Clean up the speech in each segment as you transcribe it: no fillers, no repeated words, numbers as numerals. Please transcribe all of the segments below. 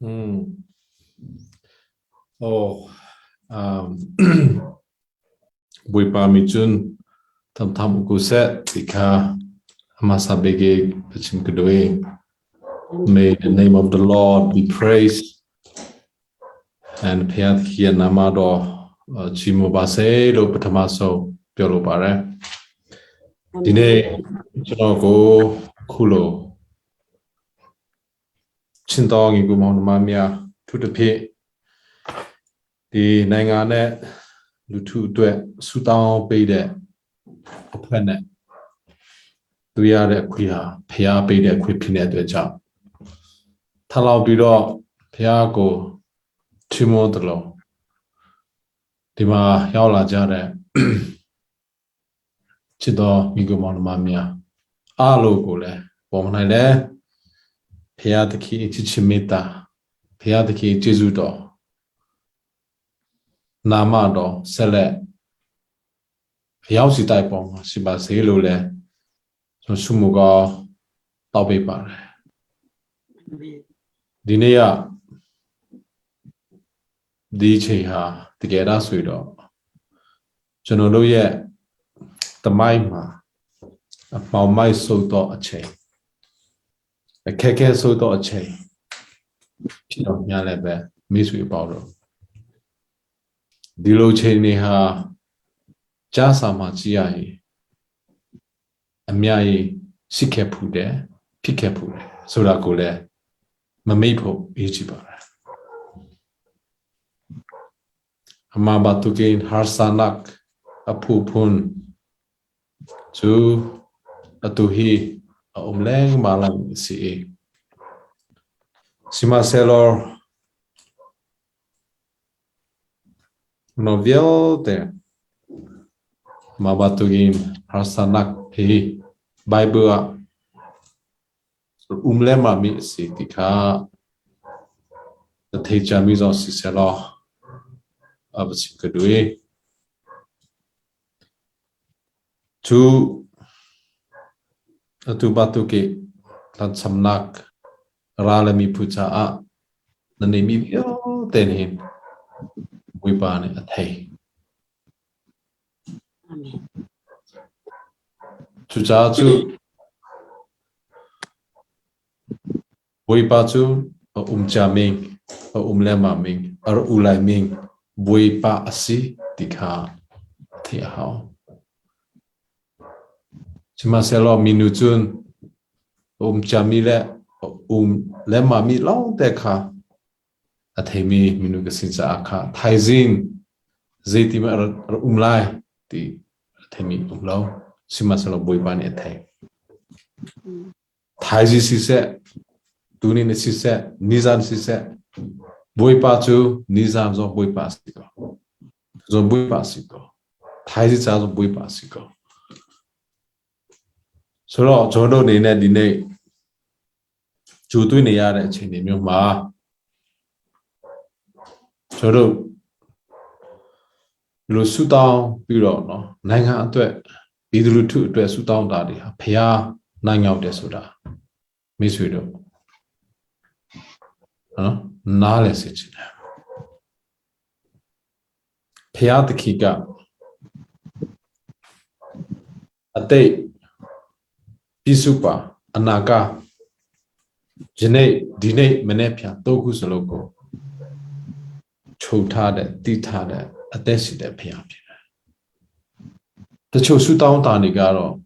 Oh, BAWIPA michun tham kuset tika amasabege pachim kedue. May the name of the Lord be praised. And Pathian namado chimobase lo patamaso piolo pare. Dine chinogo kulo chintong igu mamia to the pit. The Nangane Lutu Sudan Bede Opene Duyare Quia, Pia Bede Quipine de Jam Talau Bido Piago Timodlo Dima Yaula Jare Chido Migumon Mamia Alo Gole Womanile Pia the Ki Chichimita Pia the Ki Jesudo Namado Sele Yausi Taipong Siba Selule so Sumuga Tawipare Dinea Dicheha together Swido Jonoloye the Maima about my soto a chain a keke soto a chain Pino Yalebe Miss Wibaro Dilo Cheniha Jasama Giai Amiai Sikepude Pikepude Sodakule Mamipo Ichibar Amabatukin Harsanak Apupun to Atuhi Omlang Malang Si Simaselor Novel there Mabatugin Harsanak He Bible Umlema Mi Sitika the Tejamis of Siselo of Sikadui to Batuki Thlacamnak Ralami Puta the name of then him we ban it at hey. Chujaju BAWIPA Jaming Lemaming or Ulaming BAWIPA Asi Dika Tiahao Chimaselo Minutun Jamile Lemami long deka Atemi Minugasinsa Aka Taizin Zetima Umlai the Atemi Umlo Simaselo BAWIPA Nete Taizi Sise Dunin Sise Nizam Sise BAWIPA Nizam Zon BAWIPA Siko Zon BAWIPA Siko Taizi Zon BAWIPA Siko So Jodo Nina Dine Judu Niara Chinmi Ma Jodo Lu Sudan Biro no Nanga Dwe Bidru to Dwe Sudan Dadi Pia Nanga de Suda Miss Widow Nale Sitch Pia the Kika a day Pisupa Anaga Jene Dine Menepia Toku Sologo Chotade Ditade a Deside Pia the Chosu down Tanigaro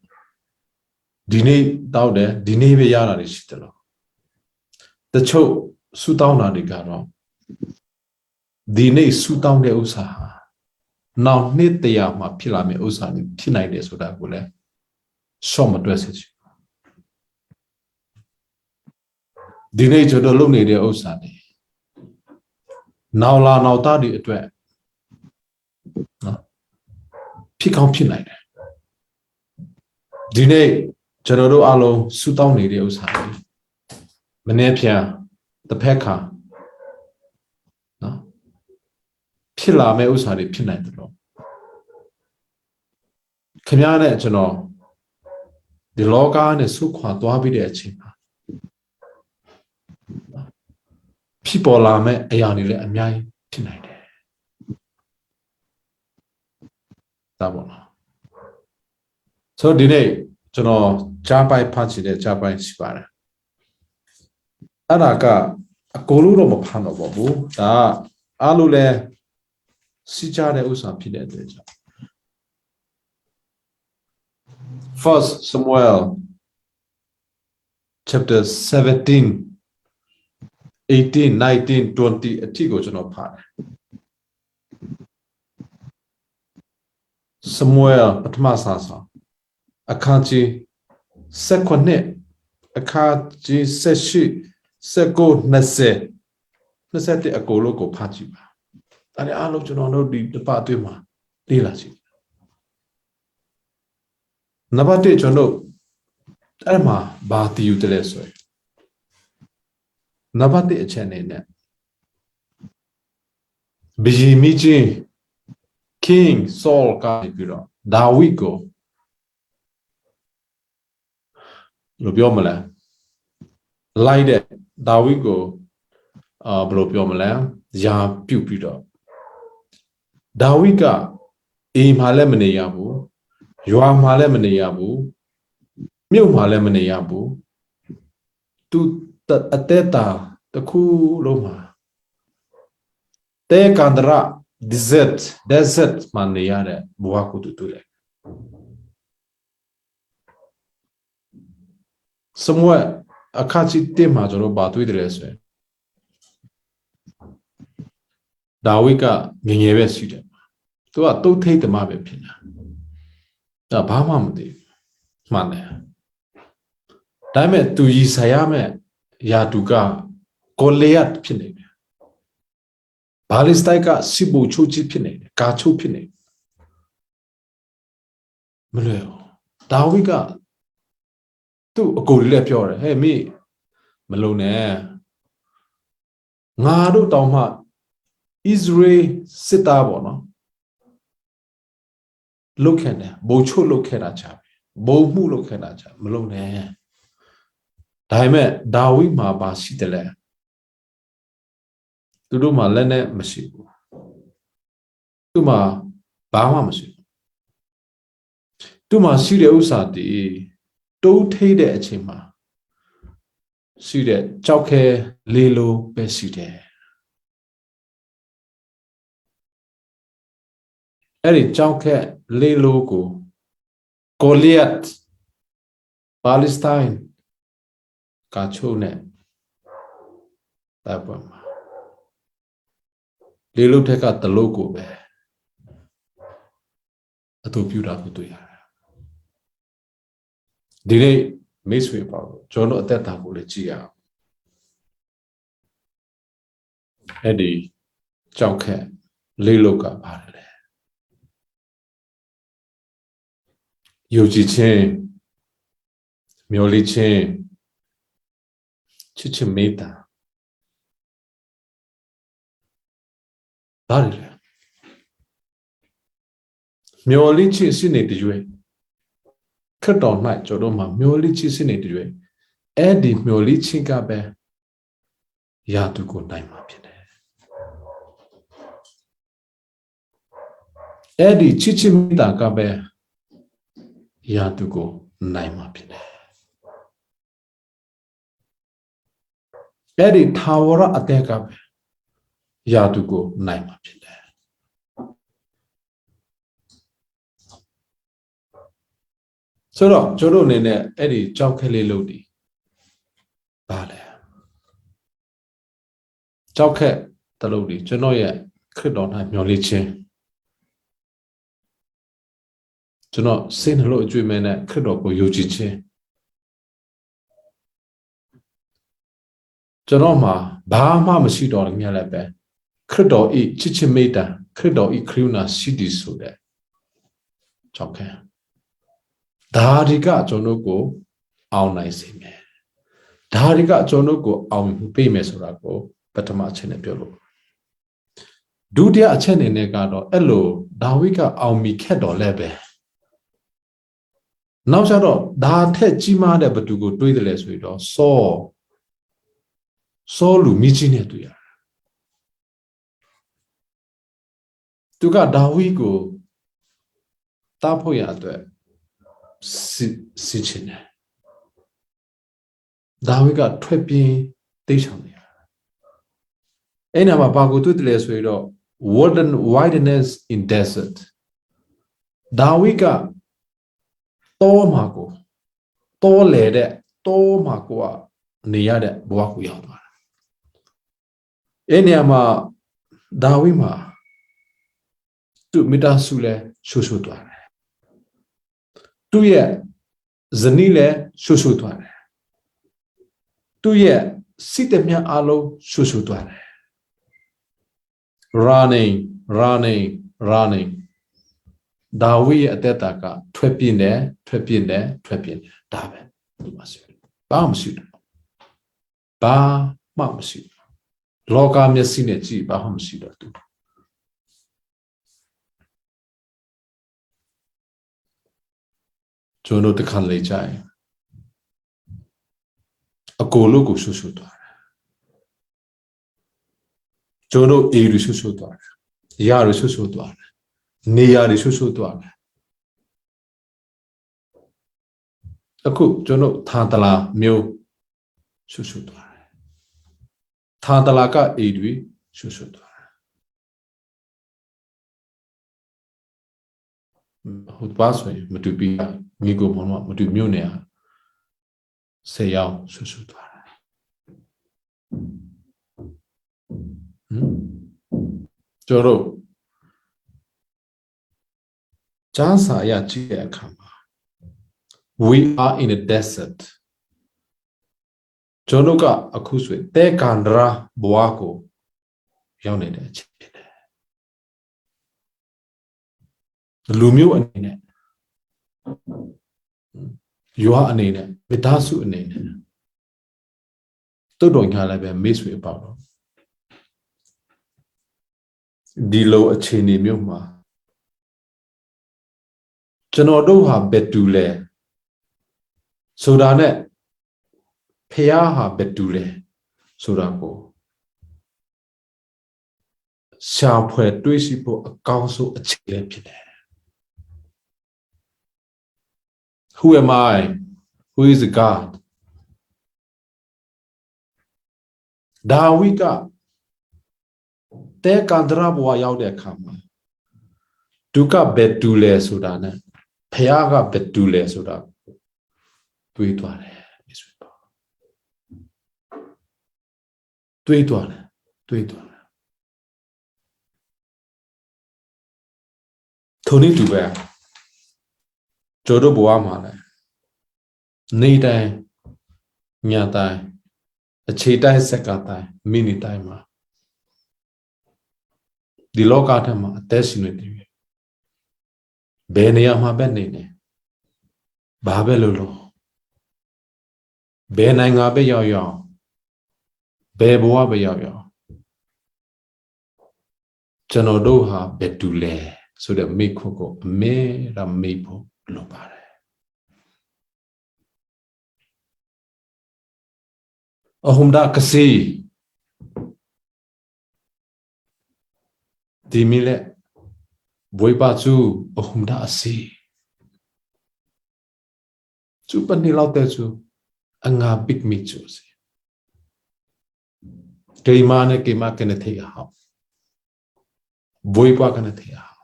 Dine Daude Dine Yara Risitelo the Cho Sudauna de Garo Dine Sudan de Usaha now need the Yama Pilame Usani Tina de Sudagule some addresses Dine to the Luni de Usani now la now tadi at pick on pinite Dine General Alo Sudan de Usani Menepia the Pekka Pilla me Usari Pinite Kenyane General the Logan is Sukwa Dwabi de Chima peopleလာမဲ့အရာတွေလည်းအများကြီးဖြစ်နိုင်တယ်ဒါပေါ့နော်ဆိုတော့ဒီနေ့ကျွန်တော်ကြားပိုက်ဖတ်ချင်တဲ့ကြားပိုက်ရှိပါတယ်အဲ့ဒါကအကိုလို့တော့မဖတ်တော့ပါဘူးဒါအားလို့လဲစီကြတဲ့ဥစ္စာဖြစ်တဲ့အတွက်ကြောင့် First Samuel chapter 17 18 19 20အထိကိုကျွန်တော်ဖတ်တယ် Samuel ပထမစာဆောင်အခန်းကြီး19အခန်းကြီး18 19 20အကိုလို့ကိုဖတ်ကြည့်ပါအဲ့ဒါအားလုံးကျွန်တော်တို့ဒီတစ်ပတ်အတွင်းမှာလေ့လာကြည့်နံပါတ်1ကျွန်တော်အဲ့မှာဘာတည်ယူတယ်လဲဆိုရင်နံပါတ်1အချက်အနေနဲ့ဘီဂျီမီချင်း King Saul ကပြီးတော့ဒါဝိဒ်ကိုလို့ပြောမလဲလိုက်တဲ့ဒါဝိဒ်ကိုဘယ်လိုပြောမလဲယာပြုတ်ပြီးတော့ဒါဝိဒ်ကအိမ်မှာလည်းမနေရဘူးရွာမှာလည်းမနေရဘူးမြို့မှာလည်းမနေရဘူးသူအသက်တာတစ်ခုလုံးမှာတဲကန်ဒရာ desert မှာနေရတဲ့ဘဝကိုတူတယ်စမွေအခါချစ်တင်မှာကျွန်တော်ဘာတွေ့တယ်ဆိုရင်ဒါဝိဒ်ကငငယ်ပဲရှိတယ်သူကတုတ်ထိတ်တမပဲဖြစ်နေတာဒါဘာမှမသိဘူးမှန်တယ်ဒါပေမဲ့သူရည်ဆိုင်ရမဲ့ယာတူကကိုလီယတ်ဖြစ်နေတယ်ဘာလစ်တိုက်ကစစ်ဘူချိုချစ်ဖြစ်နေတယ်ကာချိုဖြစ်နေမလွယ်ဘူးဒါဝိဒ်ကသူ့အကိုလေးလည်းပြောတယ်ဟဲ့မိမလုံးနဲ့ငါတို့တောင်မှဣသရေလစစ်သားပေါ့နော်လုတ်ခဲ့တယ်ဘိုလ်ချုပ်လုတ်ခဲ့တာချပဲဘုံမှုလုတ်ခဲ့တာချမလုံးနဲ့ဒါပေမဲ့ဒါဝိဒ်မှာပါရှိတယ်လေသူတို့မှာလက်နဲ့မရှိဘူးသူ့မှာဘာမှမရှိဘူးသူ့မှာရှိတဲ့ဥစ္စာတည်တိုးထိတ်တဲ့အချိန်မှာရှိတဲ့ကြောက်ခဲလေးလိုပဲရှိတယ်အဲ့ဒီကြောက်ခဲလေးလိုကိုဂိုလီယတ်ပါလက်စတိုင်းကချိုးနဲ့တပ်ပေါ်မှာလေးလိုထက်ကတလို့ကိုပဲအတူပြူတာကိုတွေ့ရတယ်ဒီနေ့မိတ်ဆွေပေါ့ကျွန်တော်အသက်တာကိုလည်းကြည့်ရအောင်အဲ့ဒီကြောက်ခက်လေးလောက်ကပါတယ်လေယုံကြည်ခြင်းမျှော်လင့်ခြင်းချစ်ချင်းမေတ္တာပါတယ်လေမျှော်လင့်ခြင်းစိနေတဲ့ရွေးခတ်တော်၌ကျွန်တော်မှာမျောလိချင်းစနေတွေအဲ့ဒီမျောလိချင်းကပဲယာတုကိုနိုင်မှာဖြစ်တယ်အဲ့ဒီချစ်ချင်းမိတာကပဲယာတုကိုနိုင်မှာဖြစ်တယ်အဲ့ဒီထာဝရအတက်ကပဲယာတုကိုနိုင်မှာဖြစ်တယ်ဆိုတော့ကျွန်တော်အနေနဲ့အဲ့ဒီကြောက်ခဲလေးလုပ်ဒီပါလေကြောက်ခဲတလုပ်ဒီကျွန်တော်ရဲ့ခရစ်တော်၌မျှော်လင့်ခြင်းကျွန်တော်စိတ်နှလုံးအကျွေးမဲ့နဲ့ခရစ်တော်ကိုယုံကြည်ခြင်းကျွန်တော်မှာဘာမှမရှိတော့လည်းမြတ်လည်းပဲခရစ်တော်ဤချစ်ချင်းမေတ္တာခရစ်တော်ဤခရုဏာရှိသည်ဆိုတဲ့ကြောက်ခဲဒါတွေကကျွန်တော်ကိုအောင်နိုင်စေမယ်ဒါတွေကကျွန်တော်ကိုအောင်ပေးမယ်ဆိုတာကိုပထမအချက်နဲ့ပြောလို့ဒုတိယအချက်အနေနဲ့ကတော့အဲ့လိုဒါဝိဒ်ကအောင်မိခက်တော်လဲပဲနောက်ကျတော့ဒါထက်ကြီးမားတဲ့ဘသူကိုတွေးတယ်လဲဆိုရင်တော့စောလူမိကြီးနဲ့တွေ့ရတယ် Tuka Dawigo Tapoya Sitchine Dawiga Twepi Tisham. Enama Bago to the Leswido, warden wideness in desert. Dawiga Tomago, Tolede, Tomakua, Niade, Boakuya. Enama Dawima to Midasule Shushutuane. သူ့ရဲ့ဇနီးလည်းရှုပ်ရှုပ်သွားတယ်သူ့ရဲ့စိတ်တမျှအလုံးရှုပ်ရှုပ်သွားတယ် running ဒါဝိရဲ့အသက်တာကထွက်ပြင်းတယ်ဒါပဲဒီမှာဆိုဘာမှမရှိဘူးဘာမှမရှိဘူးလောကမျက်စိနဲ့ကြည့်ဘာမှမရှိတော့သူကျွန်တော်တခါလေကြရင်အကိုလို့ကိုရှုပ်ရှုပ်သွားတယ်ကျွန်တော်အေးရရှုပ်ရှုပ်သွားတယ်ရရရှုပ်ရှုပ်သွားတယ်နေရရှုပ်ရှုပ်သွားတယ်အခုကျွန်တော်သာတလာမျိုးရှုပ်ရှုပ်သွားတယ်သာတလာကအေးတွေရှုပ်ရှုပ်သွားတယ်ဟုတ်ပါဆိုရင်မတူပြီးမိကိုမောင်မတူမျိုးနေရဆေးရောင်ရှုပ်ရှုပ်သွားတယ်ကျွန်တော်ကျန်းစာရကြည့်တဲ့အခါမှာ we are in a desert ကျွန်တော်ကအခုဆိုရင်တဲကန်ဒရာဘဝကိုရောက်နေတဲ့အချိန်ဖြစ်တယ်လူမျိုးအနေနဲ့ရွာအနေနဲ့မိသားစုအနေနဲ့တုတ်တော်ညာလည်းပဲမေ့ဆွေပေါ့တော့ဒီလိုအခြေအနေမျိုးမှာကျွန်တော်တို့ဟာဘယ်တူလဲဆိုတာနဲ့ဖះဟာဘယ်တူလဲဆိုတာကိုရှာဖွေတွေးရှိဖို့အကောင်းဆုံးအခြေအနေဖြစ်တယ် Who am I? Who is God? ဒါဝိကတဲကန်ဒရာဘဝရောက်တဲ့အခါမှာဒုက္ခဘယ်တူလဲဆိုတာနဲ့ဖះကဘယ်တူလဲဆိုတာတွေးသွားတယ်တွေးသွားတယ်ထိုနည်းတူပဲကျွန်တော်ဘဝမှာလည်းနေတိုင်းညတိုင်းအခြေတိုင်းစက္ကတိုင်းမိနစ်တိုင်းမှာဒီလောကထဲမှာအသက်ရှင်နေတယ်ဘယ်နေရာမှာပဲနေနေဘာပဲလို့ဘယ်နိုင်ငံပဲရောက်ဘယ်ဘဝပဲရောက်ကျွန်တော်တို့ဟာဘယ်တူလဲဆိုတဲ့မိခွန်းကိုအမဲရမေးဖို့လိုပါတယ်အဟုမ်ဒါကစီဒီမီလက်ဘွေပါချူအဟုမ်ဒါအစီချူပနီလောက်တဲ့ချူအငါပစ်မီချူစီကေမာနဲ့ကေမာကနေထေဟောဘွေပါကနေထေဟော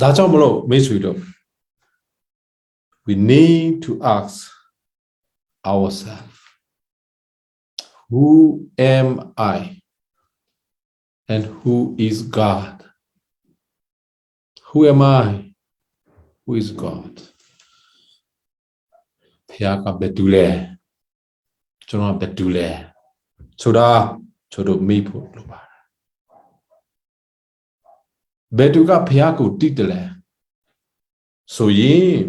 ဒါကြောင့်မလို့မိတ်ဆွေတို့ we need to ask ourselves who am I and who is God who am I who is God ဖျားကဘယ်တူလဲကျွန်တော်ဘယ်တူလဲဆိုတာကျွန်တော်မေးဖို့လိုပါတယ်ဘယ်သူကဖះကိုတိတယ်လဲဆိုရင်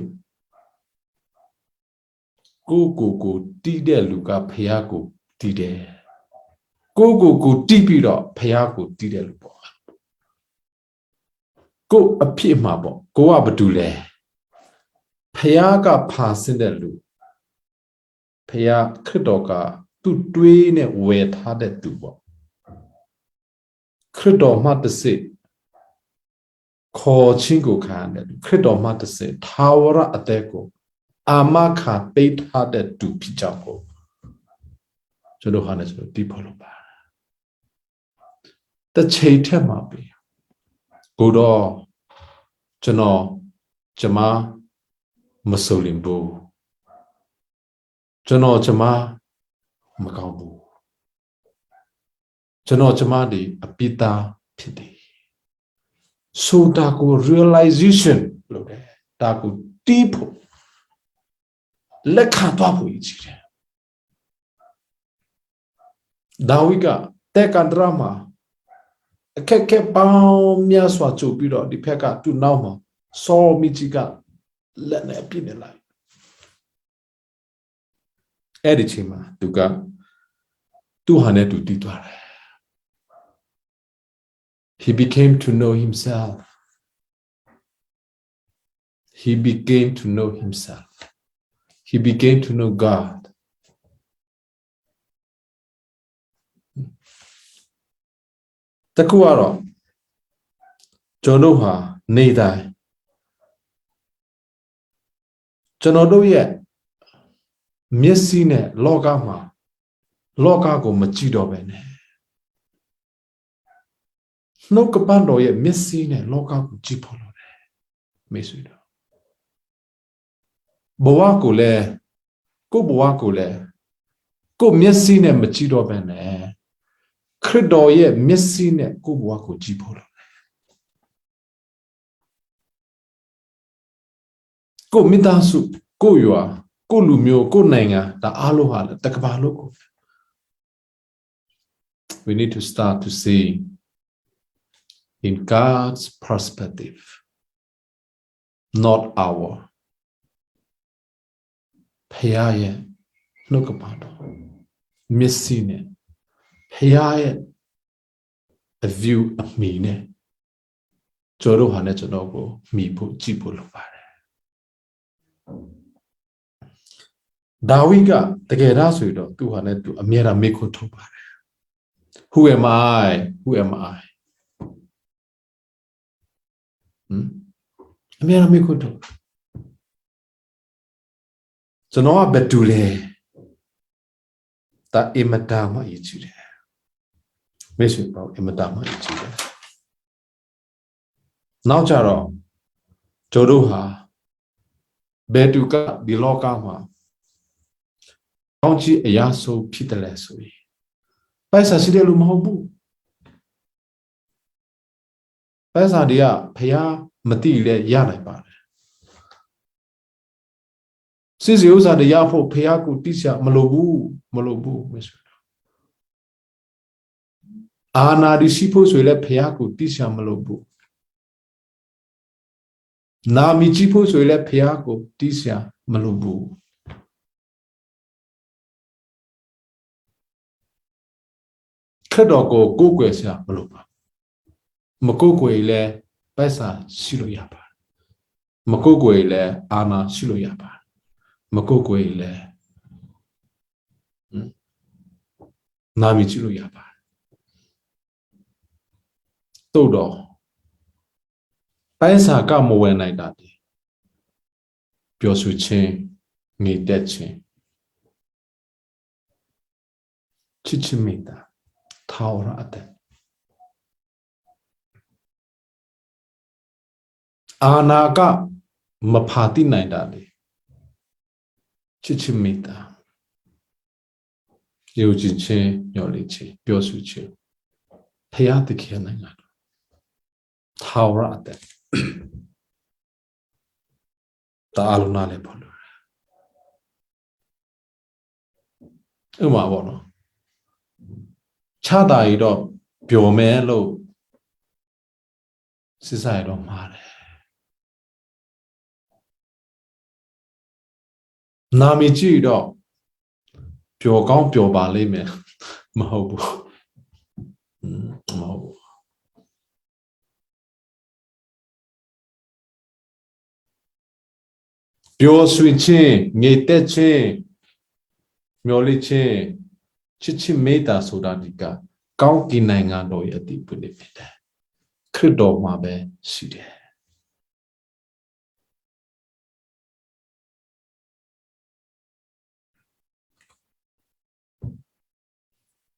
ကိုတိတဲ့လူကဖះကိုတိတယ်ကိုတိပြီးတော့ဖះကိုတိတဲ့လူပေါ့ကိုအဖြစ်မှာပေါ့ကိုကဘာတူလဲဖះကဖာဆင်းတဲ့လူဖះခရစ်တော်ကသူ့တွေးနဲ့ဝယ်ထားတဲ့သူပေါ့ Credo matase call chingo can credo matase tawara ateko amaka bait had to pichako. Jodo hanes dipolo ba. The chate mapi. Godo Jano Jama Masolimbo Jano Jama Makambu Jano Jamadi Apita Piti. So Daku realization Daku deep Lekatapu ichi. Dawiga Tekan drama Keke Baum Yaswa Chopiro the Peka to Nauma saw Michiga let me be the light. Edichima Duga 200 to Titware. He became to know himself. He began to know himself. He began to know God. Takuaro Jonoha Nedai Jonodoye Messine Logama Logago Machido Bene No Capando ye Messine Logago Gipolo Mesudo Boaco le Go Boaco le Go Messine Machido Bene Credo ye Messine Go Boaco Gipolo Go Midasu Go Yua Go Lumio Go Nanga the Aloha the Kabalo. We need to start to see in God's perspective, not our. Payaye Nukapado Missine Payaye a view of me. Joro Hanechanogo Mipo Jipulopare. Dawiga the Gerasudo 200 to Amira Miko Topare. Who am I? Who am I? Amira Miko Top. So no Betule that Imadama Ichide. Mission about Imadama Ichide. Now Jaro Joruha Beduka Bilokama Donchi Ayaso Pitalesui. Paisa Sidelu Mahobu Paisa dia Paya Matile Yanabane. Since you are the Yapo Payaku Tisha Malobu, Miss Ana disciples will let Payaku Tisha Malobu. Nami disciples will let Payaku Tisha Malobu. Kadoko Gogwesa Maloba. Makogwele Pesa Siloyapa. Makogwele Ana Siloyapa. Makogwele Nami Siloyapa. Todo Paisa Gamo when I daddy. Piosu chain, me dead chain. Chichimita, Taura ate. Anaga Mapati night daddy. Chichimita. Yuji chain, Yolichi, Piosu chain. Payatiki and Taura ate. The Alunale Polo. Umabono. Chada ido, Piomelo Sisaido Mare. Namichi do Piogon Piobale me Mahobu. Mahobu. Pio switching, Niteche, Mioliche, Chichimeta Sudadika, 高级南岸都有地不的别的，看到嘛呗是的。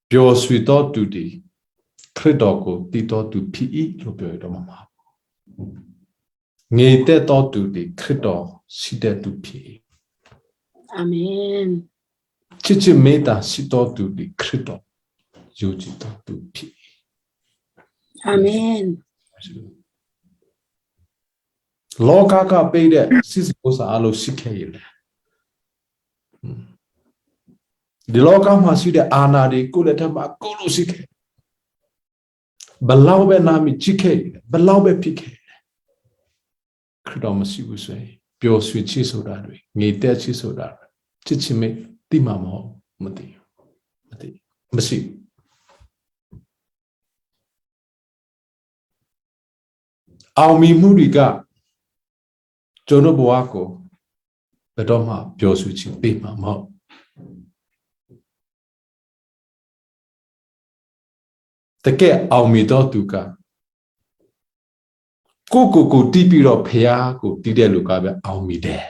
表示到တူ的，看到过地到တူ PE 都表到嘛嘛，你得到တူ的，看到是的တူ PE。阿门。这没得是到တူ的，看到有知道တူ PE。阿门。老家家背的，是不是阿罗西开了？ဒီလောကမှာရှိတဲ့အာဏာတွေကိုလည်းထပ်မှာကိုလို့ရှိခဲ့ဘလောက်ပဲနာမည်ကြီးခဲ့ဘလောက်ပဲဖြစ်ခဲ့ခရစ်တော်မရှိဘူးဆိုရင်ပျော်ရွှင်ချစ်ဆိုတာတွေငြိမ်သက်ချစ်ဆိုတာချစ်ချင်းမသိမှာမဟုတ်မသိမရှိအောင်မြင်မှုတွေကကျွန်တော်ဘဝကိုဘယ်တော့မှပျော်ရွှင်ချစ်ပေးမှာမဟုတ်တကယ်အောင်မြင်တော့သူကကိုတီးပြီးတော့ဖះကိုတီးတဲ့လူကပဲအောင်မြင်တယ်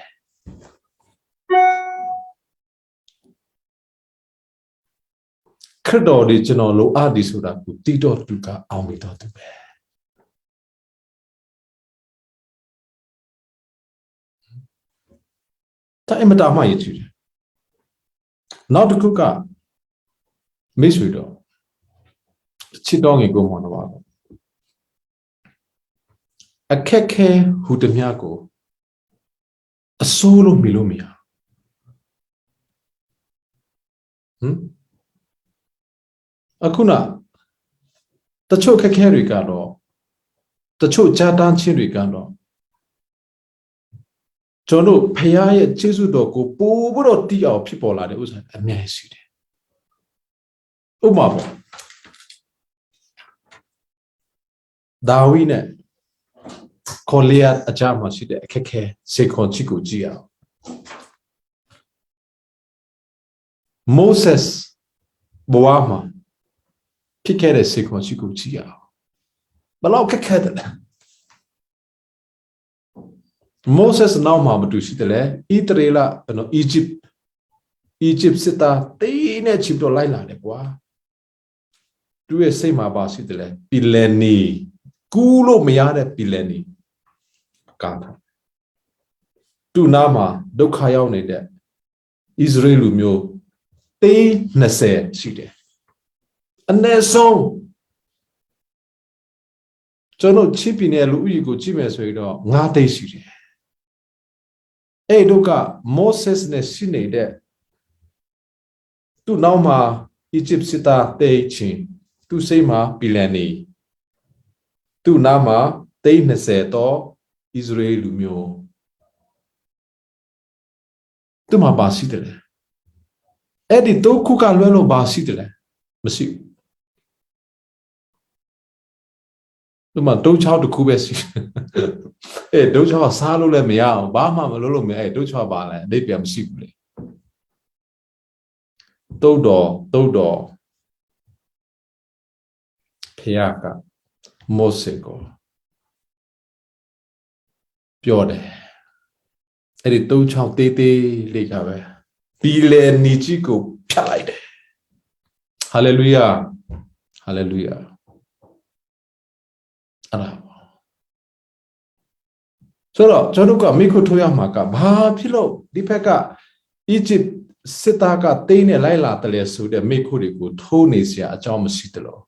ခရစ်တော်ဒီကျွန်တော်လိုအပ်ဒီဆိုတာကိုတီးတော့သူကအောင်မြင်တော့သူပဲဒါအမတားမှရည်ကြည့်တယ်နောက်တစ်ခုကမိတ်ဆွေတော်ချစ်တော်ငယ်ကိုမော်တော့ပါအခက်ခဲဟူသည်များကိုအစိုးလို့မီလို့မရအခုနတချို့ခက်ခဲတွေကတော့တချို့ကြာတန်းချင်းတွေကတော့ကျွန်တော်ဖခင်ရဲ့ကျေးဇူးတော်ကိုပို့ပြီးတော့တည်အောင်ဖြစ်ပေါ်လာတဲ့ဥစ္စာအများကြီးရှိတယ်ဥပမာပေါ့ဒါဝိနဲ့ခေါ်လျာအကြမှာရှိတဲ့အခက်ခဲစေခွန်ချစ်ကိုကြည့်အောင်မိုးဆက်ဘဝမှာဖြစ်ခဲ့တဲ့စေခွန်ချစ်ကိုကြည့်အောင်ဘလောက်ခက်ခဲတယ်လဲမိုးဆက်နောက်မှာမတူရှိတယ်လေဣသရေလနော်အီဂျစ်စစ်သားတေးနဲ့ချစ်တော့လိုက်လာတယ်ကွာသူရဲ့စိတ်မှာပါရှိတယ်လေပီလန်နီကူးလို့မရတဲ့ပီလန်နီကားသူနာမှာဒုက္ခရောက်နေတဲ့ဣသရေလလူမျိုး20ရှိတယ်အနည်းဆုံးကျွန်တော်ချစ်ပီနယ်လူဦးရေကိုကြည့်မယ်ဆိုရင်တော့9သိန်းရှိတယ်အဲ့တို့ကမောဆက်စ်နဲ့ရှိနေတဲ့သူ့နောက်မှာအီဂျစ်စစ်သားတေးချင်းသူ့စိတ်မှာပီလန်နီသူ့နားမှာ20တော့ဣသရေလလူမျိုးသူ့မှာပါရှိတယ်လေအဲ့ဒီတော့ခုကလွဲလို့ပါရှိတယ်လေမရှိဘူးဒီမှာဒုတ်ချောက်တစ်ခုပဲရှိအဲ့ဒုတ်ချောက်စားလို့လည်းမရအောင်ဘာမှမလုပ်လို့မရအဲ့ဒုတ်ချောက်ပါလဲအိပြန်မရှိဘူးလေတုတ်တော်ဖျားကမောစေကိုပြောတယ်အဲ့ဒီတုတ်ချောက်တေးလေးကပဲပီလယ်နီကြီးကိုဖြတ်လိုက်တယ်ဟာလေလုယာအဲ့ဒါဆိုတော့ကျွန်တော်ကမိခုထိုးရမှာကဘာဖြစ်လို့ဒီဘက်ကအီဂျစ်စစ်သားကတိန်းနဲ့လိုက်လာတယ်လေဆိုတဲ့မိခုတွေကိုထိုးနေစရာအကြောင်းမရှိတယ်လို့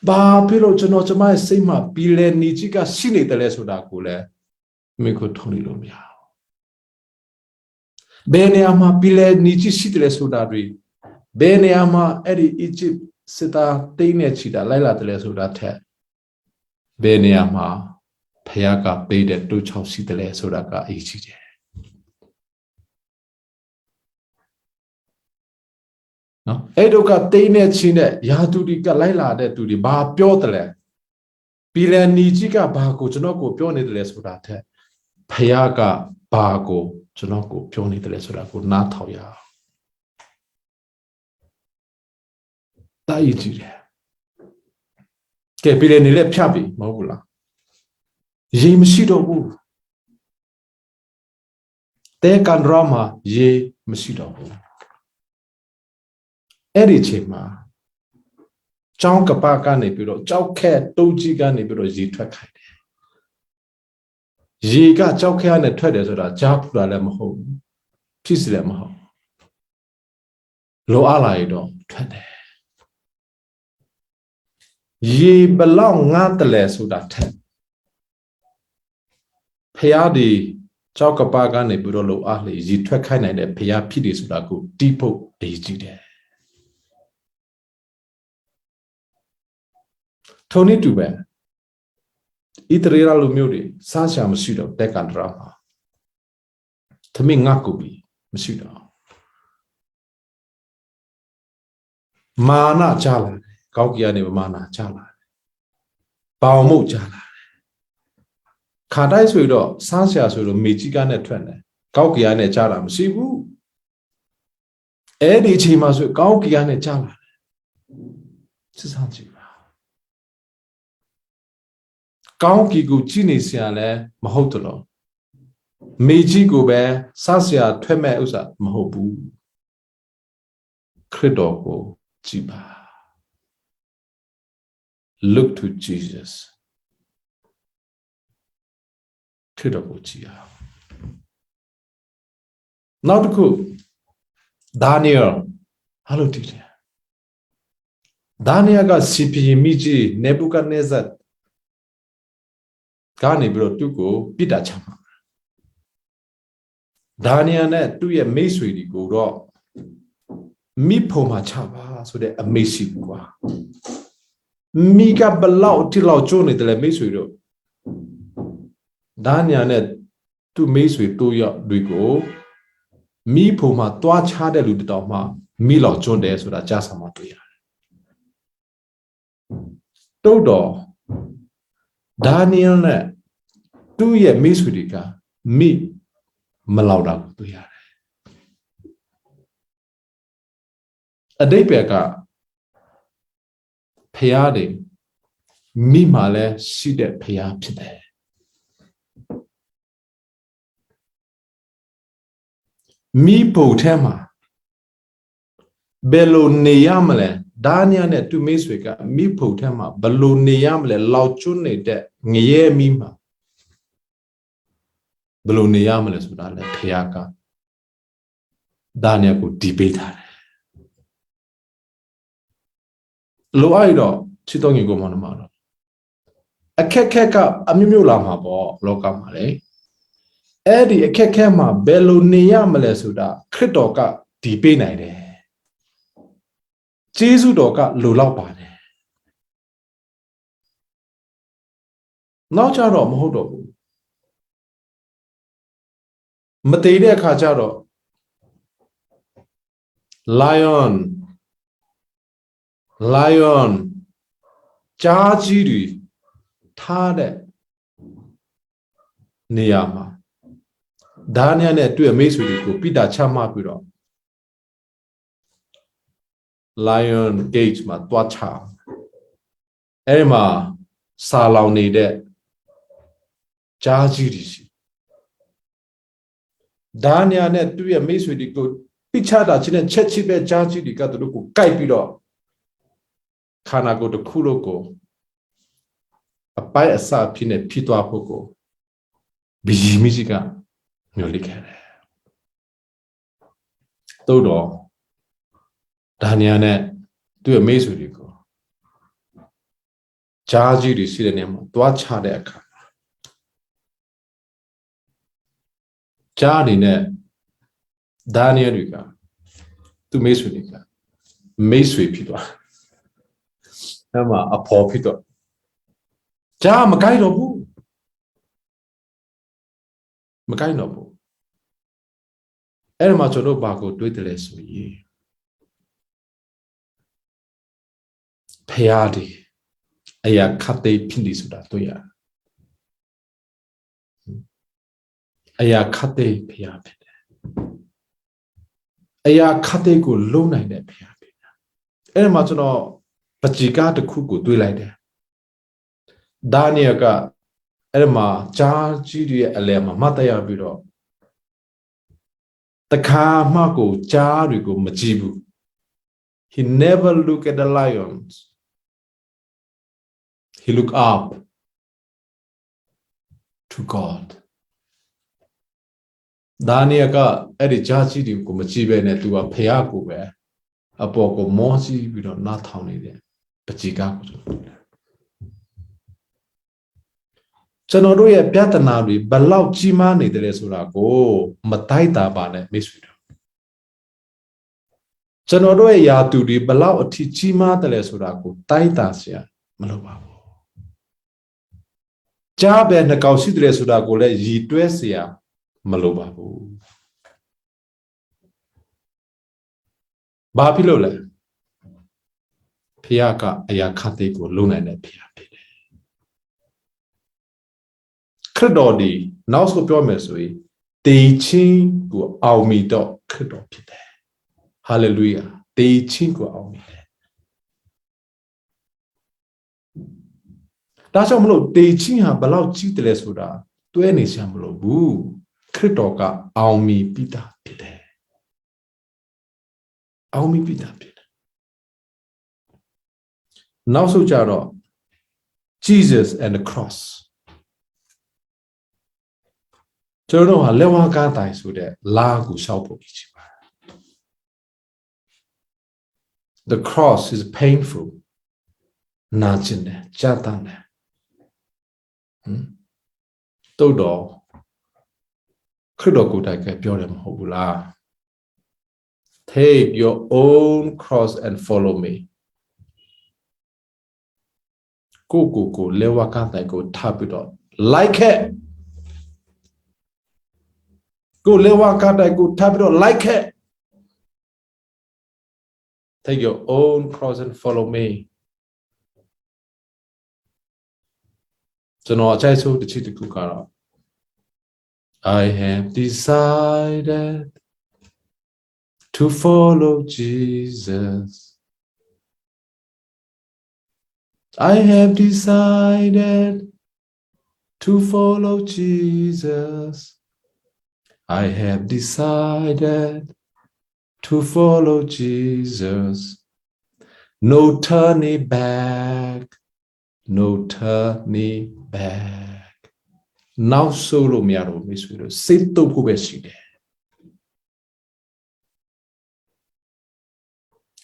ဘာဖြစ်လို့ကျွန်တော်ကျမရဲ့စိတ်မှာပီလယ်နီကြီးကရှိနေတယ်လေဆိုတာကိုလည်းမိခုထုံးနေလို့မရဘူးဘယ်နေရာမှာပီလယ်နီကြီးရှိတယ်လေဆိုတာတွေဘယ်နေရာမှာအဲ့ဒီအီဂျစ်စစ်သားတိန်းနဲ့ချီတာလိုက်လာတယ်လေဆိုတာထက်ဘယ်နေရာမှာဖခင်ကပေးတဲ့တိုးချောက်ရှိတယ်လေဆိုတာကအရေးကြီးတယ်နော်အဲ့တို့ကတိန်းနဲ့ချင်းတဲ့ယာတူဒီကလိုက်လာတဲ့သူတွေဘာပြောတယ်လဲပီလန်နီကြီးကဘာကိုကျွန်တော်ကိုပြောနေတယ်လဲဆိုတာထက်ဖခင်ကဘာကိုကျွန်တော်ကိုပြောနေတယ်လဲဆိုတာကိုနားထောင်ရအောင်တားရည်ကြည့်တယ် ကဲပြည်နေလေဖြတ်ပြီမဟုတ်ဘူးလားရေမရှိတော့ဘူးတဲကန်ရမှာရေမရှိတော့ဘူးအဲ့ဒီချိန်မှာကျောင်းကပကနေပြီးတော့ကြောက်ခဲတုတ်ကြီးကနေပြီးတော့ရေထွက်ခိုင်းတယ်ရေကကြောက်ခဲနဲ့ထွက်တယ်ဆိုတာကြားဖူတာလည်းမဟုတ်ဘူးဖြစ်စီလည်းမဟုတ်လိုအပ်လာရတော့ထွက်တယ်ရေဘလောက်ငါတလဲဆိုတာထက်ဖျားဒီကြောက်ကပကနေပြီးတော့လိုအားလေရေထွက်ခိုင်းနိုင်တဲ့ဖျားဖြစ်တယ်ဆိုတာကိုတီးဖို့အရေးကြီးတယ်ထုံနေတူပဲဣတရေရလိုမျိုးတွေစားရှာမရှိတော့တက်ကန်ဒရာမှာသမင်းငါကူပြီးမရှိတော့မာနချလာတယ်ကောက်ကြီးကနေမာနချလာတယ်ပေါင်မှုချလာတယ်ခါတိုက်ဆိုတော့စားရှာဆိုတော့မေကြီးကနဲ့ထွက်တယ်ကောက်ကြီးကနေချလာမရှိဘူးအဲ့ဒီအချိန်မှာဆိုကောက်ကြီးကနေချလာတယ်စစ်ဆောင်ကြည့်ကောင်းကီကိုကြည့်နေစရာလည်းမဟုတ်တော့မေကြီးကိုပဲစားစရာထွက်မဲ့ဥစ္စာမဟုတ်ဘူးခရစ်တော်ကိုကြည့်ပါ look to Jesus ခရစ်တော်ကိုကြည့်အောင်နောက်တစ်ခုဒါနီယယ်ဟာလို့တည်တယ်ဒါနီယယ်ကစီပီမီဂျီနေဘူကတ်နေဇတ်ကနေပြီးတော့သူ့ကိုပြစ်တာချမှာဒါနီယယ်နဲ့သူ့ရဲ့မိတ်ဆွေတွေကိုတော့မိဖို့မှာချပါဆိုတဲ့အမေရှိကွာမိကဘလောက်တိလောက်ကျိုးနေတယ်လေမိတ်ဆွေတို့ဒါနီယယ်နဲ့သူ့မိတ်ဆွေတို့ရောက်တွေကိုမိဖို့မှာတွားချတဲ့လူတောင်မှမိလောက်ကျုံတယ်ဆိုတာကြားစာမှာတွေ့ရတယ်တိုးတော့ဒါနီယယ်နဲ့သူ့ရဲ့မိတ်ဆွေတွေကမိမလောက်တာကိုတွေ့ရတယ်အတိတ်ဘက်ကဖျားတယ်မိမှလည်းရှိတဲ့ဖျားဖြစ်တယ်မိဖို့ထဲမှာဘယ်လိုနေရမလဲဒါနီယယ်နဲ့သူ့မိတ်ဆွေကမိဖို့ထဲမှာဘယ်လိုနေရမလဲလောက်ကျွန်းနေတဲ့ငရဲမိမှာဘယ်လိုနေရမလဲဆိုတာလဲဖျားကဒါနီယယ်ကိုဒီပေးထားတယ်လိုအဲ့တော့ချစ်တော်ကြီးကိုမနမတော့အခက်ခက်ကအမျိုးမျိုးလာမှာပေါ့လောကမှာလေအဲ့ဒီအခက်ခဲမှာဘယ်လိုနေရမလဲဆိုတာခရစ်တော်ကဒီပေးနိုင်တယ်ကျေးဇူးတော်ကလိုလောက်ပါတယ်နောက်ကြတော့မဟုတ်တော့ဘူးမတည်တဲ့အခါကျတော့ lion ကြားကြီးတွေထားတဲ့နေရာမှာဒါနီယယ်နဲ့တွေ့မိတ်ဆွေတွေကိုပိတာချမှပြီးတော့ lion gate မှာတွားချအဲ့ဒီမှာစာလောင်နေတဲ့ကြားကြီးတွေရှိဒါနီယယ်နဲ့တွေ့မိတ်ဆွေတွေကိုပိချတာချင်းနဲ့ချက်ချစ်တဲ့ကြားကြီးတွေကသူတို့ကိုကိုက်ပြီးတော့ခန္ဓာကိုယ်တစ်ခုလုံးကိုအပိုက်အစဖြစ်နေဖြစ်သွားဖို့ကိုဘီမီကြီးကမျှော်လင့်ခဲ့တယ်သို့တော့ဒါနီယယ်နဲ့သူ့ရဲ့မိတ်ဆွေတွေကိုကြားကြီးတွေရှိတဲ့နေရာမှာတွားချတဲ့အခါကြားနေနဲ့ဒါနီယယ်တွေကသူ့မိတ်ဆွေတွေကမိတ်ဆွေဖြစ်သွားအဲ့မှာအဖော်ဖြစ်တော့ကြားမကိုက်တော့ဘူးမကိုက်တော့ဘူးအဲ့မှာကျွန်တော်ဘာကိုတွေးတယ်လဲဆိုရင်ဖျားတယ်အရာခတ်တဲ့ဖြစ်နေဆိုတာတွေ့ရအရာခတ်တဲ့ဖျားဖြစ်တယ်အရာခတ်တဲ့ကိုလုံနိုင်တဲ့ဖျားဖြစ်တယ်အဲ့မှာကျွန်တော်ပကြည်ကားတစ်ခုကိုတွေးလိုက်တယ် Daniel Elma, Charge, Alema, Mataya Biro. The Kamako, Jarigo, Majibu. He never looked at the lions. He looked up to God. Daniel Eddie Jaji, Majibe, and to a Peago, a poco mosi, we don't not only there, but Chicago. Chanoria Piatanari, Balau Chimani de Resurago, Mataita Bane, Miss Chanoria Yaturi, Balau Tichima de Resurago, Taitasia, Malova. Jab and the Kausi de Resurago, Yitwesia, Malova. Babylole Piaka Ayakatiko, Luna and Pia. Credodi, now so promiseway, teaching to our me dog, credopide. Hallelujah, teaching to our me. That's all teaching her below cheatless with her to any sample boo, credoka, our me pita pide. Our me pita pide. Now so jaro, Jesus and the cross. Jono ha lewa ka tai so de la ku shao po ki chi ba. The cross is painful. Na chin de, cha tan de. To do Khristo ko tai ka pyo de ma hou bu la. Take your own cross and follow me. Ko lewa ka tai ko tha pi do like it. Go lewa ka tai ko tha pi do like it. Take your own cross and follow me. I have decided to follow Jesus. I have decided to follow Jesus. I have decided to follow Jesus. No turning back. No turning back. Now solo miaro miswiro. Sito kubeshide.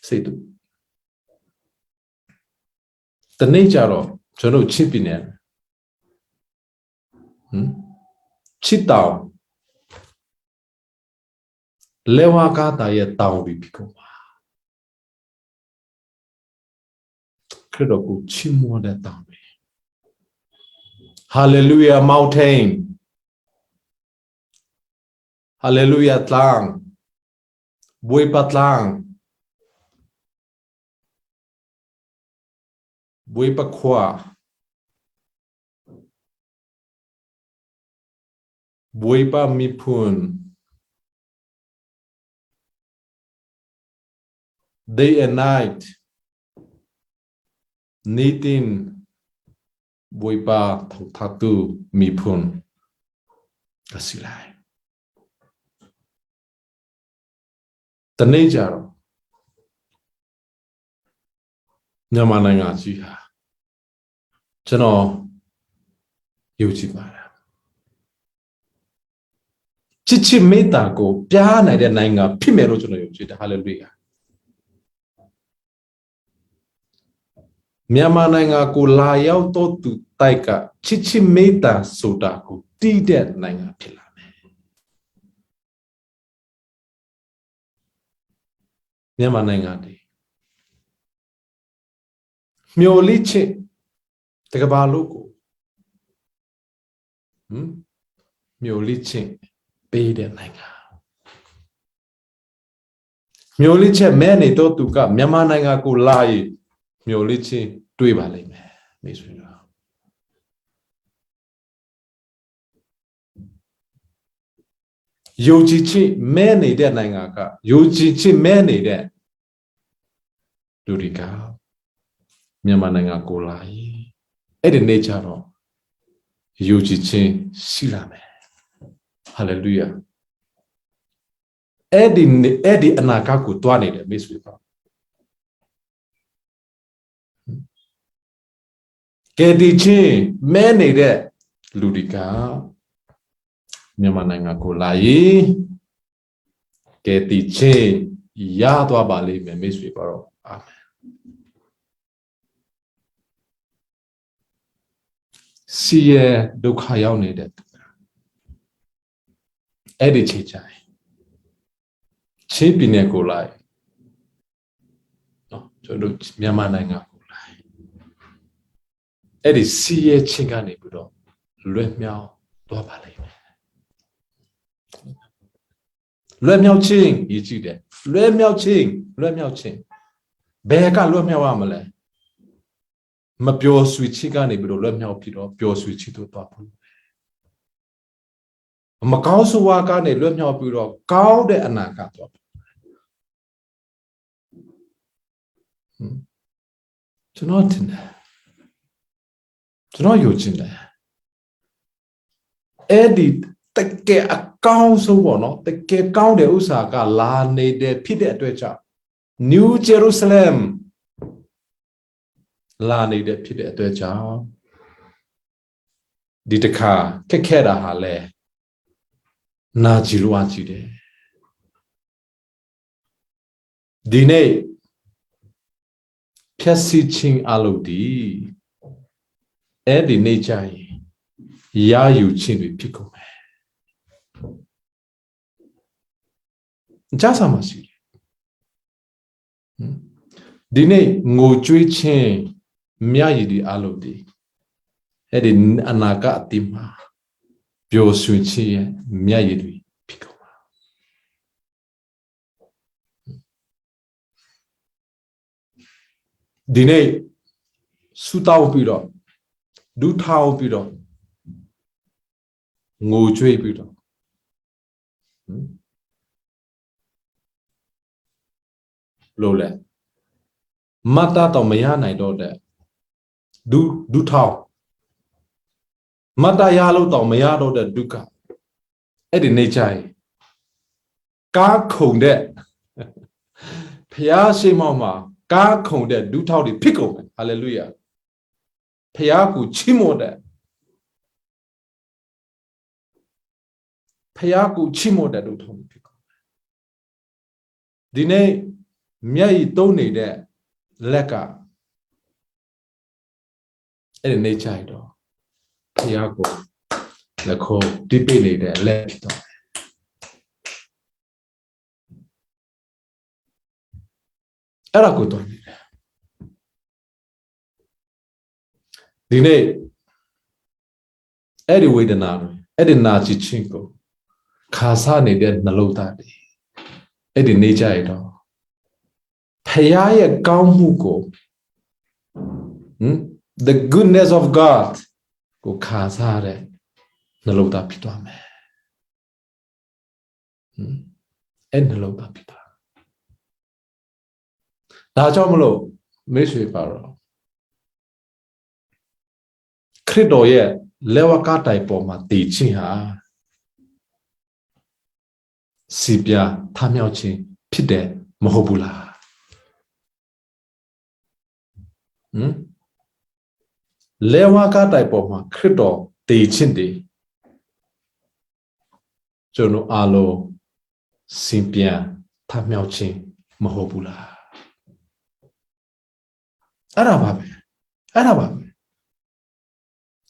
Sito. The nature of Jono Chipine. Chitao. Lewakata ye tao bipiko. Credo chimo de tao. Hallelujah, mountain. Hallelujah, tlang. BAWIPA tlang. BAWIPA kwa. BAWIPA mipun. Day and night. Nitin. BAWIPA tatu mipun. Kasilai. The nature. Nyamananga jiha. Chano. Yujibara. Chichi meta ko. Piana de nanga. Pimero jono yujida. Hallelujah. Nyamananga ko layao to tu taika. Chichi meta soda ko. Tidet nanga pila. Nyamananga de. Mioliche. Tagabaloko. Mioliche. Pede nanga. Mioliche mene to tu ka. Nyamananga ko lai. Mioliche. Tui bale me. Miswira. Yojichi mene de nanga ka. Yojichi mene de. Durika. Nyamananga ko lai. the nature of Yuji Silame. Hallelujah. Eddie Anakaku Twani, the Miss Wipa. Kedichi, many there, Ludica, Yamananga Kulai, Kedichi, Yadwa Bali, Miss Wipa. Amen. See a Dukayao needed. Eddie Chichai. Chipping Kulai. No, so look, Yamananga. Eddie see a chingani budo, let me out, Dobali. Let me out ching, you see that. Let me out ching, let me out ching. Bega, let me out amale. Ma pure sweet chingani budo, let me out pido, pure sweet chito papu. Ma kausu waka ne, let me out pido, cow de anaka. To not in there. To not use in there. Eddie. Take account so one, take account the Usaka, La Nede, Pide Atwecha, New Jerusalem, La Nede Pide Atwecha, Ditaka, Kekeda Hale, Najiluachide, Dine, Piasi Ching Alodi, Eddie Nejai, Yayu Chinmi Pico. Jasamasi. Dine ngojui chen miayidi alodi. Edi anaka tima pyo suichi miayidi pico. Dine sutao pido, dutao pido, ngojui pido. Lole. Mata to maya nai do de. Du tao. Mata yalo to maya do de duka. Edi nejai. Ka khong de. Pia se mama. Ka khong de du tao di pico. Hallelujah. Pia ku chimo de. Pia ku chimo de du tao di pico. Dine miai to ne de. Leka. Edi nejai do. Pia ku. Leko dipe ne de. Lek. Era ko to ni. Dine edi wedana edi nachi chinko khasa ne de nalota de edi nejai do phaya ye kaung mu ko the goodness of God ko khasa de nalota phit twa me ed nalota phit twa da jaw ma lo me swe pa ro khrit do ye lewa ka tai paw ma ti chin ha si pya tha myaw chin phit de ma hot bu la Lewa ka tai paw ma khrit do ti chin de Jono alo simpia tha chin ma hot bu la Ara ba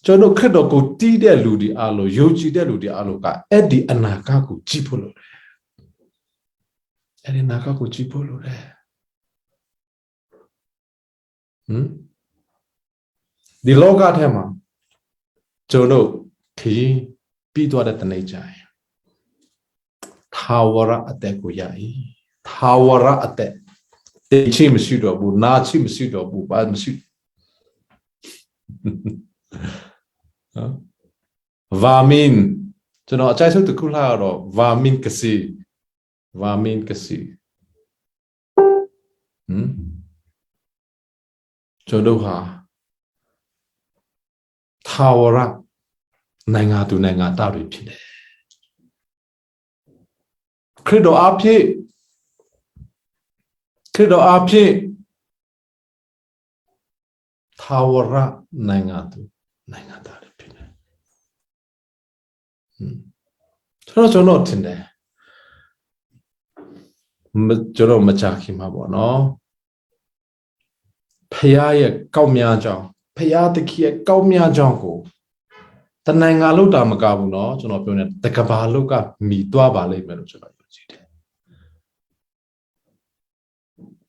Jono khrit do ko ti de lu di alo yoji de lu di alo ka edi anaka ko ji pho lo de edi anaka ko ji pho lo de Di loga the ma Jono khi pi twa de tanai jai Thawara attack ko yai Thawara attack Te chi ma shi do bu na chi ma shi do bu ba ma shi Vamin Jono achai so tu kula ro vamin kasi Jono ha Tawara Nanga to Nanga Tabi Pine Credo Api Tawara Nanga to Nanga Tabi Pine So not in there Joro Machaki Mabono Paya Kaumia Jong Paya the Kia Kaumia Jongo The Nangaluda Magabuno, Jonopion, the Kabaluka, me, Duabale, Melojono.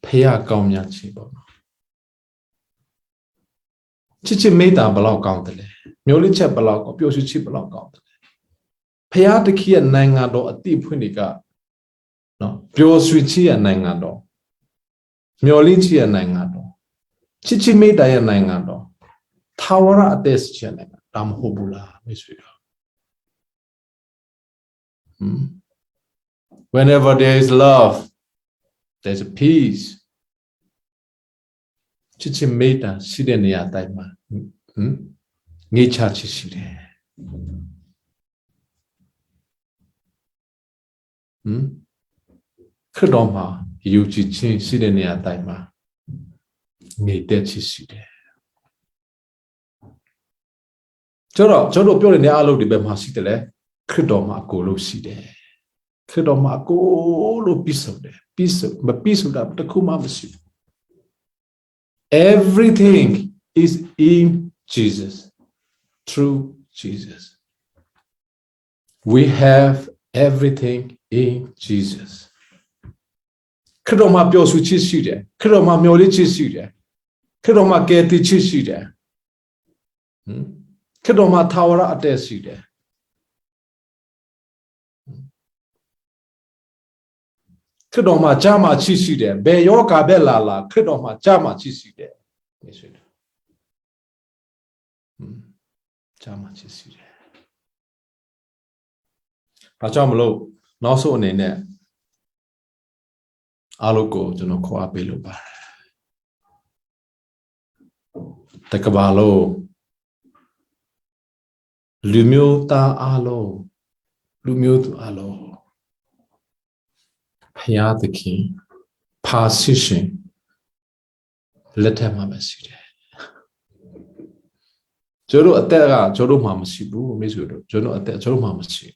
Paya Kaumia Chibo. Chichi made a below country. Mully chap below, Piosi chip below country. Paya the key and Nangado, a deep windiga. No, Pio switchy and Nangado. Mulichi and Nangado. Chichi made a Nangado. Tower at this channel. Dam Hobula, Miss Whenever there is love, there's a peace. Chichi made a Sidenia Daima. Nature Chichide. Kudoma, you chichin Sidenia Daima. Nature Chichide. Joro Pure in the Alo de Bemasitele, Kudoma Golo Side. Kudoma Golo piece of but piece of that, the Kumamasi. Everything is in Jesus, through Jesus. We have everything in Jesus. Kudoma Biosu Chisude, Kudoma Mioli Chisude, Kudoma Geti Chisude. Kudoma Tower at their seed. Kudoma Jama Chisude, Beyoka Bellala, Kudoma Jama Chisude. Jama Chisude. Pachamlo, no so in there. Aloko, Jonokoa Beluba. Takabalo. Lumilta alo, Lumilta alo. Paya the king, position. Let him have a seat. Jono atera, Jono Mamasibu, Miss Jono at Jono Mamasi.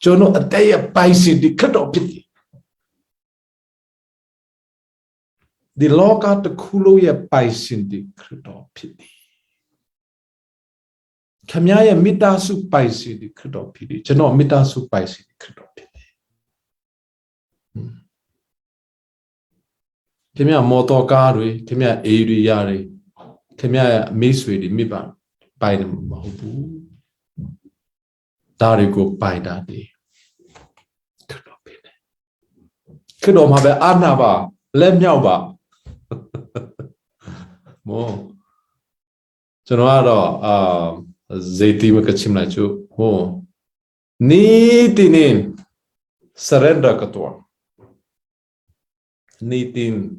Jono a day of bison, the cut of pity. The log out the Kuloya bison, the cut of pity. Kamya Midasu Paisi, the Kudo Pidi, Jano Midasu Paisi, the Kudo Pidi. Kamya Moto Gari, Kamya Adi Yari, Kamya Misri, the Miba, by the Mahubu. Darigo by that day. Kudo Pidi. Kudo Mabe Anaba, Lemyaba. More. Janwado, Zeti Makachimnachu, oh, Nitinin surrender Katua Nitin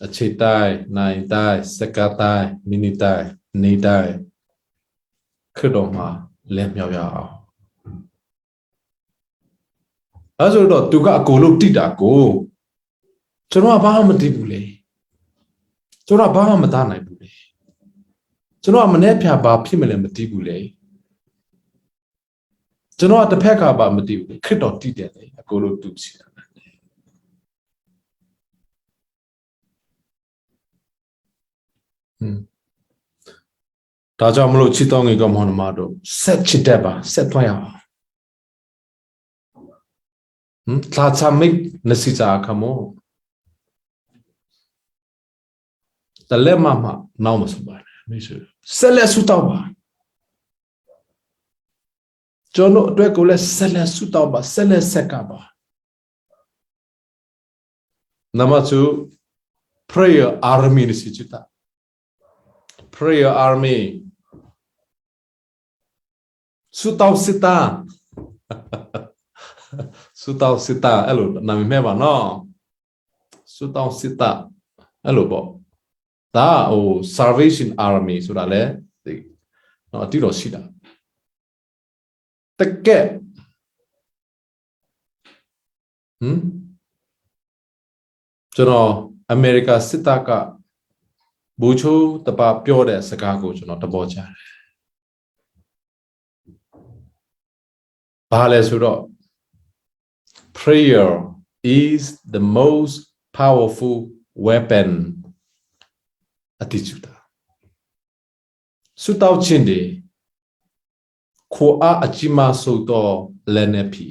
Achitai, Naitai, Sekatai, Minitai, Nidai Kudoma, Lemya. As you know, Tuga Golu Titago Janwa Bahamatibule Jora Bahamatana Bule. Jono Manepia ba Pimel Matibule. Jono at the Pekka ba Matibule, Kidot Tide, a Golo Dupsi. Tajamlo Chitong Gamon set Chiteba, set Waya. Thlacamnak Nasita Kamo. The Lemama Naumasaba. Sele Sutawa. Jono Dwekole Sele Sutawa, Sele Sekaba. Namatu prayer army Nisita. Prayer army. Sutaw Sita. Sutaw Sita. Hello, Namimeva no. Sutaw Sita. Hello, Bob. that or Salvation Army so that le no ti ro shi da taketကျွန်တော် America စစ်တပ်က ဘူချိုတပါပြောတဲ့စကားကိုကျွန်တော်တဘောချတယ်ဘာလဲဆိုတော့ prayer is the most powerful weapon အတိကျတာဆုတောင်းခြင်းတွေခွာအကြီးမဆိုတော့လည်းနေပြီ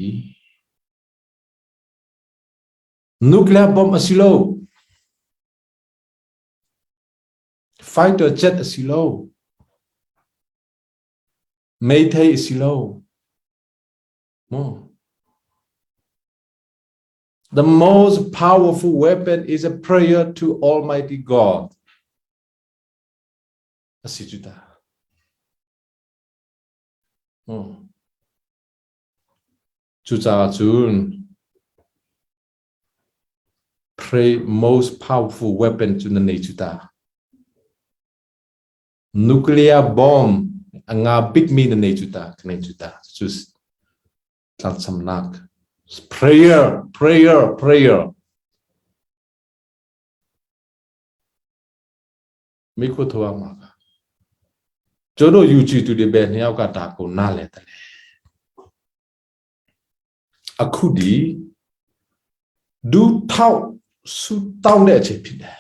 nuclear bomb asilo fighter jet asilo Maytay asilo more the most powerful weapon is a prayer to Almighty God asijuta Chuzajun pray most powerful weapon to the nature nuclear bomb anga big me the nature just Thlacamnak prayer Miko tuahmi jodo yuji to the bed nyaoka ta ko na le tale akudi du thao su taung de ache phit de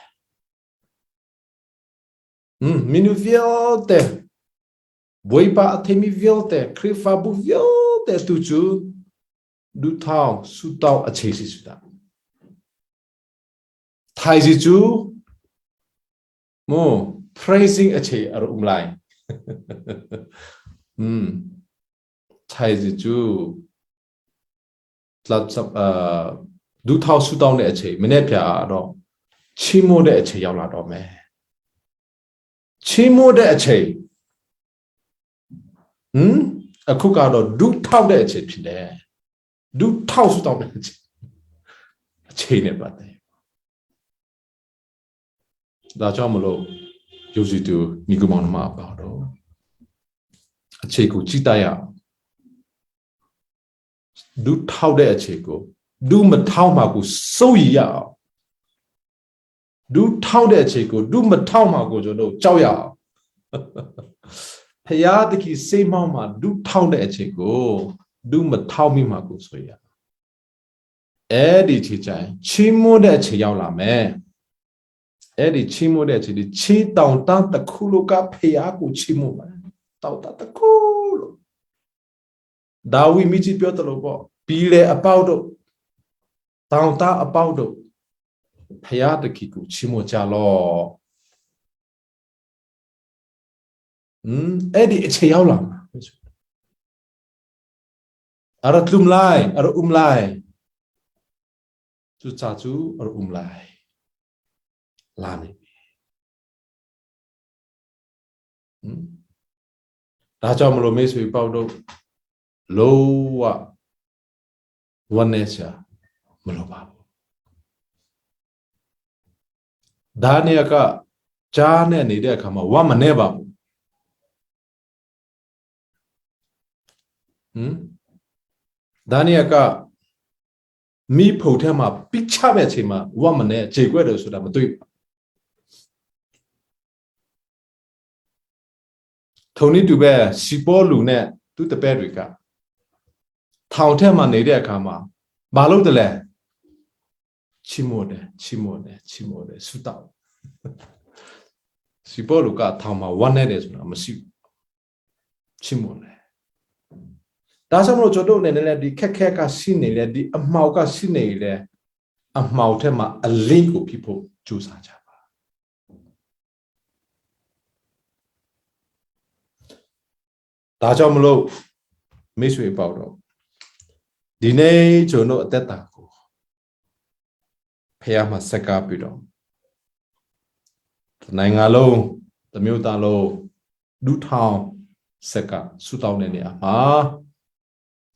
minu viote BAWIPA athemi viote krifa bu viote tu chu du thao su taung ache si su da thai si chu mo praising ache ar umlai thai si chu du thao su taung de ache mine phya ado chimo de ache yaw la do me chimo de acheအခုကတော့ဒုထောက်တဲ့အချိန်ဖြစ်တယ်ဒုထောက်ဆူတောင်းတဲ့အချိန်နဲ့ပတ်သက်ဒါကြောင့်မလို့ယုံကြည်သူမိဂမောင်နှမအပါတော့အခြေကိုကြည်တတ်ရဒုထောက်တဲ့အချိန်ကိုဒုမထောက်မှကိုစိုးရအောင်ဒုထောက်တဲ့အချိန်ကိုဒုမထောက်မှကိုကျွန်တော်ကြောက်ရအောင်ဖယားတကီစိတ်မောင်းမှာဒုထောက်တဲ့အချိန်ကိုဒုမထောက်မိမှကိုဆိုရအဲ့ဒီချိန်ကျရင်ချီးမွမ်းတဲ့အချိန်ရောက်လာမယ်အဲ့ဒီချီးမွမ်းတဲ့အချိန်ဒီချီးတောင်တန်းတစ်ခုလို့ကဖယားကိုချီးမွမ်းမယ်တောင်တန်းတစ်ခုလို့ဒါဝိမိကြီးပြောတယ်လို့ပေါ့ပြီးလေအပေါက်တို့တောင်တန်းအပေါက်တို့ဖယားတကီကိုချီးမွမ်းကြလောအဲ့ဒီအခြေရောက်လာမှာအရတုမလိုက်အရလိုက်သူချာချူအရလိုက်လာနေပြီဒါကြောင့်မလို့မေးဆွေပေါက်တော့လုံးဝဝမ်းနေချာမလို့ပါဘူးဒါနေကကြားနဲ့နေတဲ့အခါမှာဝမ်းမနေပါဘူးဒါနေကမိဖို့ထဲမှာပိချမဲ့ချိန်မှာဝတ်မနဲ့ခြေခွက်တယ်ဆိုတာမတွေ့ထုံနေတူပဲစီပေါ်လူနဲ့သူ့တပည့်တွေကထောင်ထဲမှာနေတဲ့အခါမှာမလုပ်တယ်လဲချီမို့တယ်ဆူတောက်စီပေါ်လူကထောင်မှာဝတ်နေတယ်ဆိုတာမရှိဘူးချီမို့တယ်ဒါကြောင့်မလို့ကျွန်တော်အနေနဲ့ဒီခက်ခဲကရှိနေလေဒီအမှောက်ကရှိနေလေအမှောက်ထဲမှာအလင်းကိုဖြစ်ဖို့ကြိုးစားကြပါဒါကြောင့်မလို့မိတ်ဆွေပေါတော့ဒီနေ့ကျွန်တော်အသက်တာကိုဖះမှာစကားပြီးတော့နိုင်ငံလုံးတစ်မျိုးသားလုံးဒုထောင်စကားဆူတောင်းနေနေမှာ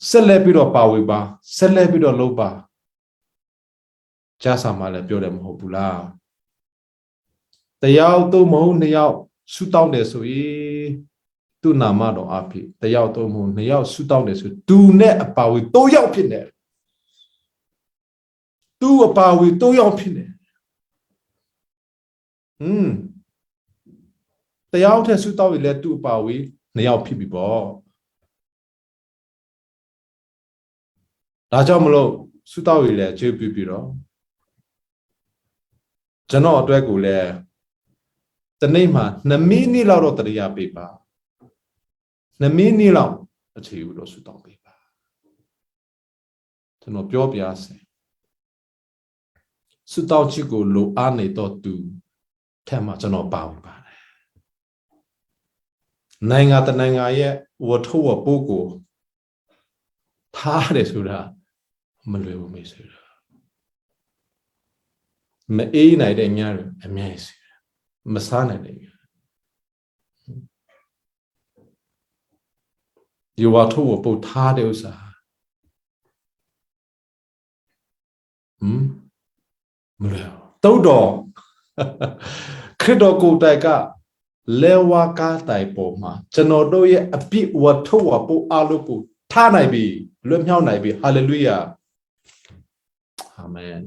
ဆက်လက်ပြီးတော့ပါဝေပါဆက်လက်ပြီးတော့လုပ်ပါကြားစာမှလည်းပြောတယ်မဟုတ်ဘူးလား တရားတော့မဟုတ်နှစ်ယောက်ဆူတောင်းတယ်ဆိုရင်သူ့နာမတော်အဖြစ်တရားတော့မဟုတ်နှစ်ယောက်ဆူတောင်းတယ်ဆိုသူနဲ့အပါဝေ3ယောက်ဖြစ်နေသူအပါဝေ3ယောက်ဖြစ်နေတရားထက်ဆူတောင်းရင်လည်းသူ့အပါဝေ2ယောက်ဖြစ်ပြီပေါ့ဒါကြောင့်မလို့ဆူတောင်းရင်လည်းကျေးပြပြီးတော့ကျွန်တော်အတွက်ကိုလည်းတနေ့မှာ2မိနစ်လောက်တော့တရားပေးပါ2မိနစ်လောက်အခြေဦးတော့ဆူတောင်းပေးပါကျွန်တော်ပြောပြစေဆူတောင်းချစ်ကိုလိုအားနေတော့သူထက်မှကျွန်တော်ပါဝင်ပါတယ်နိုင်ငံတနိုင်ငံရဲ့ဝတ်ထုတ်ဝပိုးကိုထားတယ်ဆိုတာမလွယ်ဘူးမေးဆိုတာမအေးနိုင်တဲ့ညတွေအများကြီးရှိတယ်မစားနိုင်တဲ့ညဒီဝတ်ထုတ်ဝပိုးထားတဲ့ဥစ္စာမလွယ်ဘူးတော့တော့ခရစ်တော်ကိုယ်တိုင်ကလဲဝါကားတိုင်ပေါ်မှာကျွန်တော်တို့ရဲ့အပြစ်ဝတ်ထုတ်ဝပိုးအလုပ်ကိုထားနိုင်ပြီလွတ်မြောက်နိုင်ပြီဟာလေလုယာအာမင်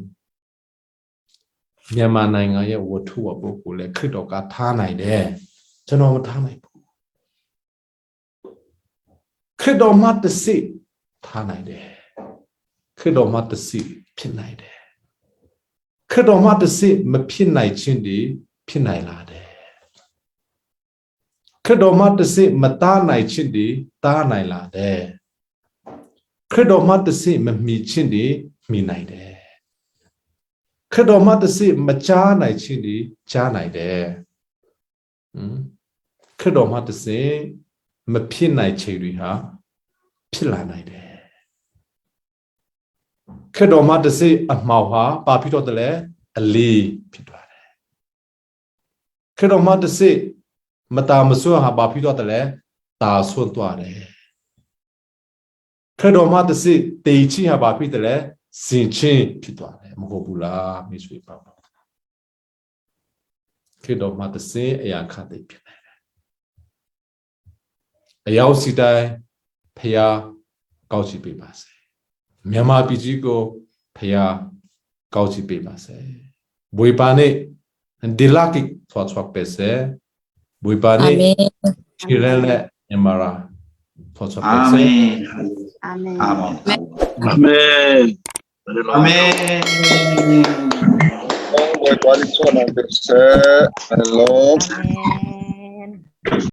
မြန်မာနိုင်ငံရဲ့ဝတ်ထုတ်ဝပိုးကိုလည်းခရစ်တော်ကထားနိုင်တယ်ကျွန်တော်မထားနိုင်ဘူးခရစ်တော်မှတစိထားနိုင်တယ်ခရစ်တော်မှတစိဖြစ်နိုင်တယ်ခရစ်တော်မှတစိမဖြစ်နိုင်ခြင်းတွေဖြစ်နိုင်လာတယ်ခရစ်တော်မှတစိမတားနိုင်ခြင်းတွေတားနိုင်လာတယ်ခရစ်တော်မှတစိမမီခြင်းတွေမီနိုင်တယ်ခရစ်တော်မှတစိမကြားနိုင်ခြင်းတွေကြားနိုင်တယ်ခရစ်တော်မှတစိမဖြစ်နိုင်ခြင်းတွေဟာဖြစ်လာနိုင်တယ်ခရစ်တော်မှတစိအမှောင်ဟာပါဖြစ်တော့တယ်လေအလေးဖြစ်သွားတယ်ခရစ်တော်မှတစိမတာမဆွဟာပါဖြစ်တော့တယ်လေတာဆွန့်သွားတယ်ခရစ်တော်မှတစိတေချင်းဟာပါဖြစ်တယ်လေစင်ချင်းဖြစ်သွားတယ်မဟုတ်ဘူးလားမိတ်ဆွေပါခရစ်တော်မှတစိအရာခတ်သိဖြစ်နေတယ်အယောက်စီတိုင်းဖျားကောက်ချပေးပါစေမြန်မာပြည်ကြီးကိုဖျားကောက်ချပေးပါစေဘွေပါနေဒီလာကိထွားချောက်ပဲစေဘွေပါနေချီရဲလက်မြန်မာရာထွားချောက်ပဲစေအာမင်အာမင်အာမင်အာမင်ဘုရားကိုယ်တော်ချောနာပဲစေဟယ်လို